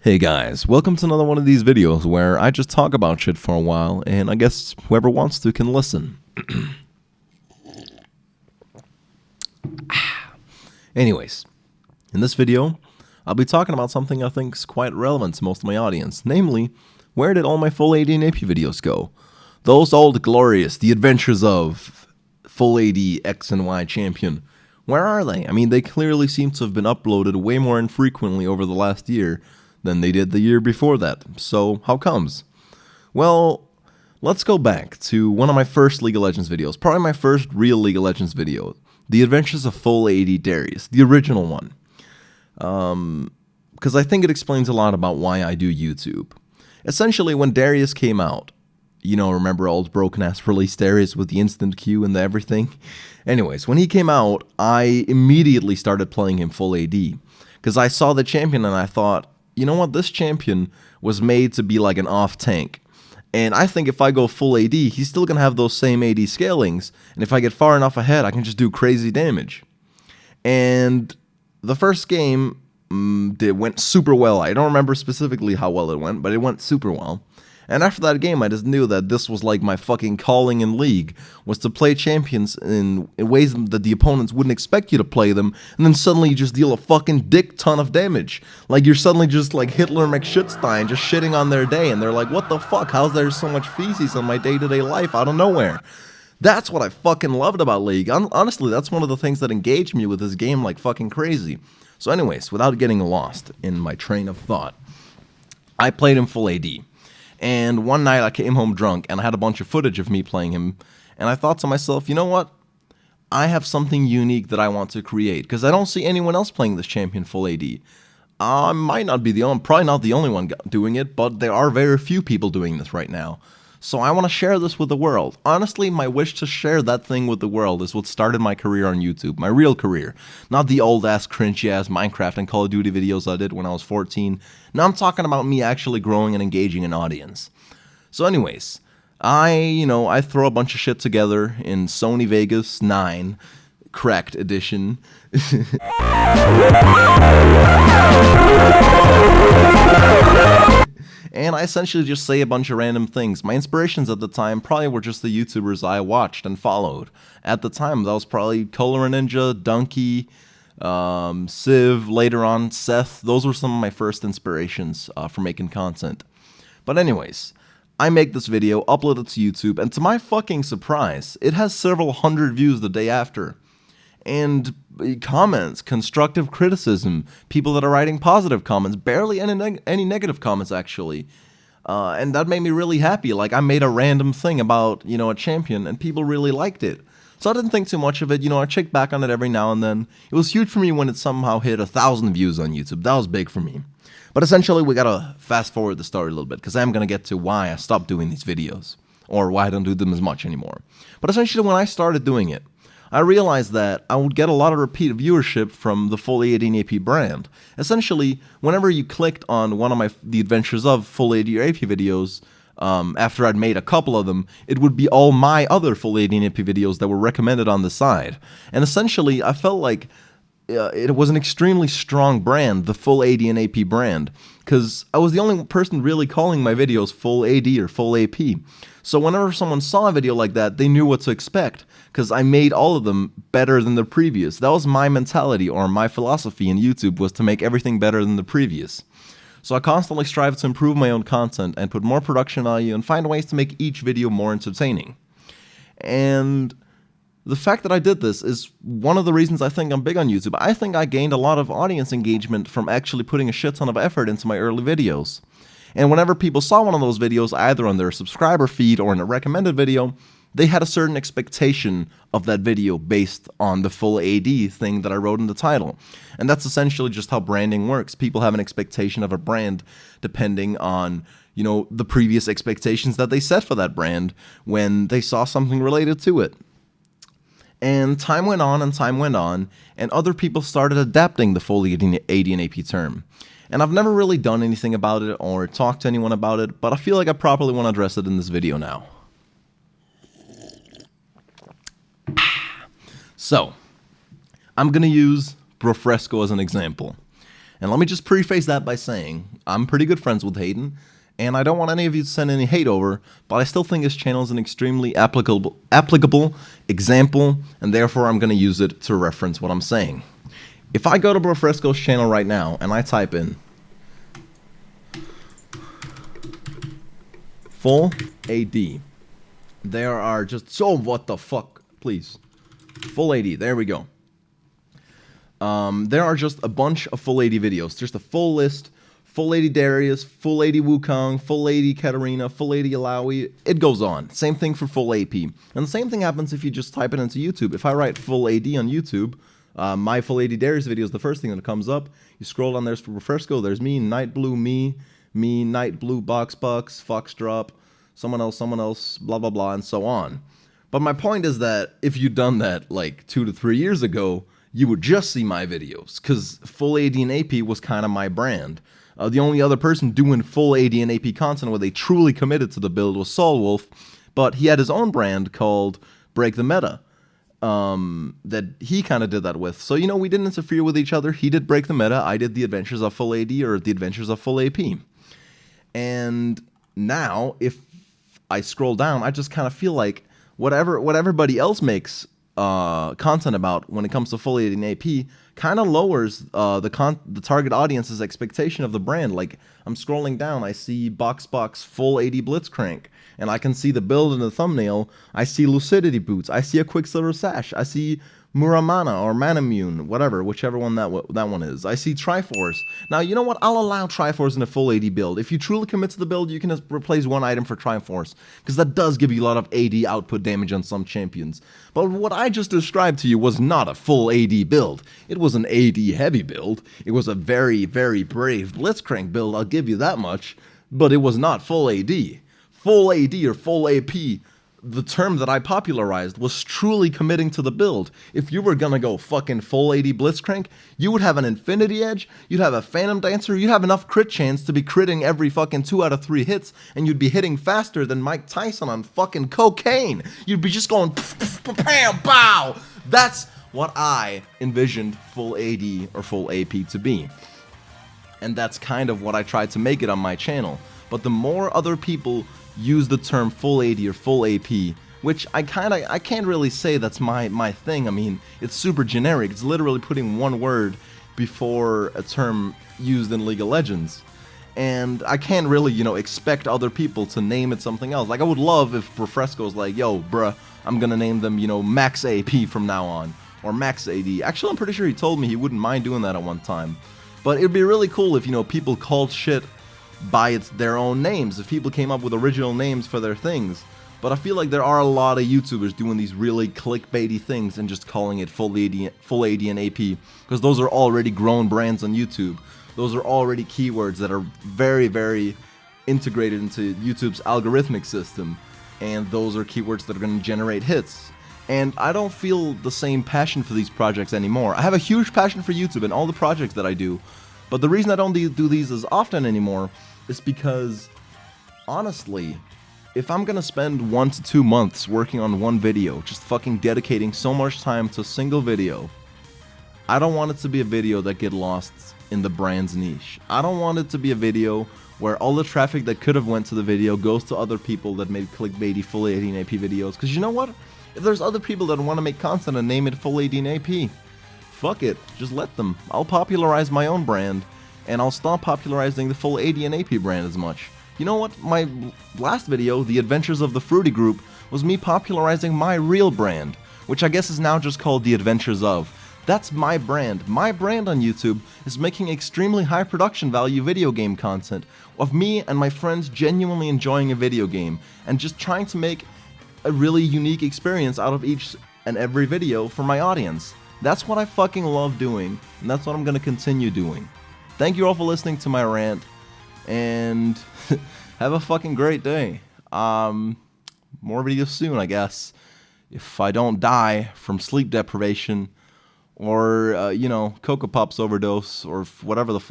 Hey guys, welcome to another one of these videos where I just talk about shit for a while, and I guess whoever wants to can listen. Anyways, in this video, I'll be talking about something I think is quite relevant to most of my audience, namely, where did all my full AD and AP videos go? Those old glorious, the adventures of full AD X and Y champion. Where are they? I mean, they clearly seem to have been uploaded way more infrequently over the last year than they did the year before that. So, how comes? Well, let's go back to one of my first League of Legends videos, probably my first real League of Legends video, The Adventures of Full AD Darius, the original one. Because I think it explains a lot about why I do YouTube. Essentially, when Darius came out, you know, remember old broken-ass release Darius with the instant queue and the everything? Anyways, when he came out, I immediately started playing him full AD. Because I saw the champion and I thought, you know what, this champion was made to be like an off tank. And I think if I go full AD, he's still going to have those same AD scalings. And if I get far enough ahead, I can just do crazy damage. And the first game went super well. I don't remember specifically how well it went, but it went super well. And after that game, I just knew that this was like my fucking calling in League, was to play champions in ways that the opponents wouldn't expect you to play them, and then suddenly you just deal a fucking dick ton of damage. Like, you're suddenly just like Hitler McShitstein, just shitting on their day, and they're like, what the fuck, how's there so much feces on my day-to-day life out of nowhere? That's what I fucking loved about League. Honestly, that's one of the things that engaged me with this game like fucking crazy. So anyways, without getting lost in my train of thought, I played him full AD. And one night I came home drunk and I had a bunch of footage of me playing him. And I thought to myself, you know what? I have something unique that I want to create. Because I don't see anyone else playing this champion full AD. I might not be probably not the only one doing it, but there are very few people doing this right now. So I want to share this with the world. Honestly, my wish to share that thing with the world is what started my career on YouTube. My real career. Not the old-ass, cringy-ass Minecraft and Call of Duty videos I did when I was 14. Now I'm talking about me actually growing and engaging an audience. So anyways, I throw a bunch of shit together in Sony Vegas 9, cracked edition. And I essentially just say a bunch of random things. My inspirations at the time probably were just the YouTubers I watched and followed. At the time, that was probably Color Ninja, Donkey, Civ, later on, Seth. Those were some of my first inspirations for making content. But anyways, I make this video, upload it to YouTube, and to my fucking surprise, it has several hundred views the day after. And comments, constructive criticism, people that are writing positive comments, barely any negative comments actually. And that made me really happy. Like, I made a random thing about, a champion and people really liked it. So I didn't think too much of it. I checked back on it every now and then. It was huge for me when it somehow hit 1,000 views on YouTube. That was big for me. But essentially, we gotta fast forward the story a little bit because I'm gonna get to why I stopped doing these videos or why I don't do them as much anymore. But essentially, when I started doing it, I realized that I would get a lot of repeat viewership from the full AD and AP brand. Essentially, whenever you clicked on one of the Adventures of full AD or AP videos, after I'd made a couple of them, it would be all my other full AD and AP videos that were recommended on the side. And essentially, I felt like it was an extremely strong brand, the full AD and AP brand, because I was the only person really calling my videos full AD or full AP. So whenever someone saw a video like that, they knew what to expect, because I made all of them better than the previous. That was my mentality, or my philosophy in YouTube, was to make everything better than the previous. So I constantly strive to improve my own content and put more production value and find ways to make each video more entertaining. And the fact that I did this is one of the reasons I think I'm big on YouTube. I think I gained a lot of audience engagement from actually putting a shit ton of effort into my early videos. And whenever people saw one of those videos, either on their subscriber feed or in a recommended video, they had a certain expectation of that video based on the full AD thing that I wrote in the title. And that's essentially just how branding works. People have an expectation of a brand depending on, the previous expectations that they set for that brand when they saw something related to it. And time went on and time went on, and other people started adapting the full AD and AP term. And I've never really done anything about it or talked to anyone about it, but I feel like I properly want to address it in this video now. So, I'm going to use Brofresco as an example. And let me just preface that by saying I'm pretty good friends with Hayden, and I don't want any of you to send any hate over, but I still think his channel is an extremely applicable example, and therefore I'm going to use it to reference what I'm saying. If I go to Brofresco's channel right now and I type in full AD, there are just what the fuck, please. Full AD, there we go. There are just a bunch of full AD videos. Just a full list. Full AD Darius, full AD Wukong, full AD Katarina, full AD Alawi. It goes on. Same thing for full AP. And the same thing happens if you just type it into YouTube. If I write full AD on YouTube, my full AD Darius video is the first thing that comes up. You scroll down, there's Refresco, there's me, Night Blue, me, Night Blue, Box, Foxdrop, someone else, blah, blah, blah, and so on. But my point is that if you'd done that like 2 to 3 years ago, you would just see my videos, because full AD and AP was kind of my brand. The only other person doing full AD and AP content where they truly committed to the build was Solwolf, but he had his own brand called Break the Meta that he kind of did that with. So, we didn't interfere with each other. He did Break the Meta. I did the Adventures of Full AD or the Adventures of Full AP. And now, if I scroll down, I just kind of feel like what everybody else makes content about when it comes to full AD and AP kind of lowers the target audience's expectation of the brand. Like, I'm scrolling down, I see Box full AD Blitzcrank, and I can see the build in the thumbnail. I see Lucidity Boots, I see a Quicksilver Sash, I see Muramana or Manamune, whichever one that one is. I see Triforce. Now, you know what? I'll allow Triforce in a full AD build. If you truly commit to the build, you can just replace one item for Triforce, because that does give you a lot of AD output damage on some champions. But what I just described to you was not a full AD build. It was an AD heavy build. It was a very, very brave Blitzcrank build, I'll give you that much, but it was not full AD. Full AD or full AP, the term that I popularized, was truly committing to the build. If you were gonna go fucking full AD Blitzcrank, you would have an Infinity Edge, you'd have a Phantom Dancer, you'd have enough crit chance to be critting every fucking 2 out of 3 hits, and you'd be hitting faster than Mike Tyson on fucking cocaine. You'd be just going bam, bow. That's what I envisioned full AD or full AP to be. And that's kind of what I tried to make it on my channel. But the more other people use the term full AD or full AP, which I can't really say that's my thing. I mean, it's super generic. It's literally putting one word before a term used in League of Legends. And I can't really, expect other people to name it something else. Like, I would love if Refresco's like, yo, bruh, I'm gonna name them, Max AP from now on, or Max AD. Actually, I'm pretty sure he told me he wouldn't mind doing that at one time. But it'd be really cool if, people called shit by their own names, if people came up with original names for their things. But I feel like there are a lot of YouTubers doing these really clickbaity things and just calling it full AD and AP, because those are already grown brands on YouTube. Those are already keywords that are very, very integrated into YouTube's algorithmic system, and those are keywords that are going to generate hits. And I don't feel the same passion for these projects anymore. I have a huge passion for YouTube and all the projects that I do, but the reason I don't do these as often anymore is because, honestly, if I'm gonna spend 1 to 2 months working on one video, just fucking dedicating so much time to a single video, I don't want it to be a video that get lost in the brand's niche. I don't want it to be a video where all the traffic that could have went to the video goes to other people that made clickbaity full AD and AP videos. Because you know what? If there's other people that want to make content and name it full AD and AP, fuck it, just let them. I'll popularize my own brand, and I'll stop popularizing the full AD and AP brand as much. You know what? My last video, The Adventures of the Fruity Group, was me popularizing my real brand, which I guess is now just called The Adventures of. That's my brand. My brand on YouTube is making extremely high production value video game content of me and my friends genuinely enjoying a video game and just trying to make a really unique experience out of each and every video for my audience. That's what I fucking love doing, and that's what I'm gonna continue doing. Thank you all for listening to my rant, and have a fucking great day. More videos soon, I guess. If I don't die from sleep deprivation, or, Cocoa Pops overdose, or whatever the fuck.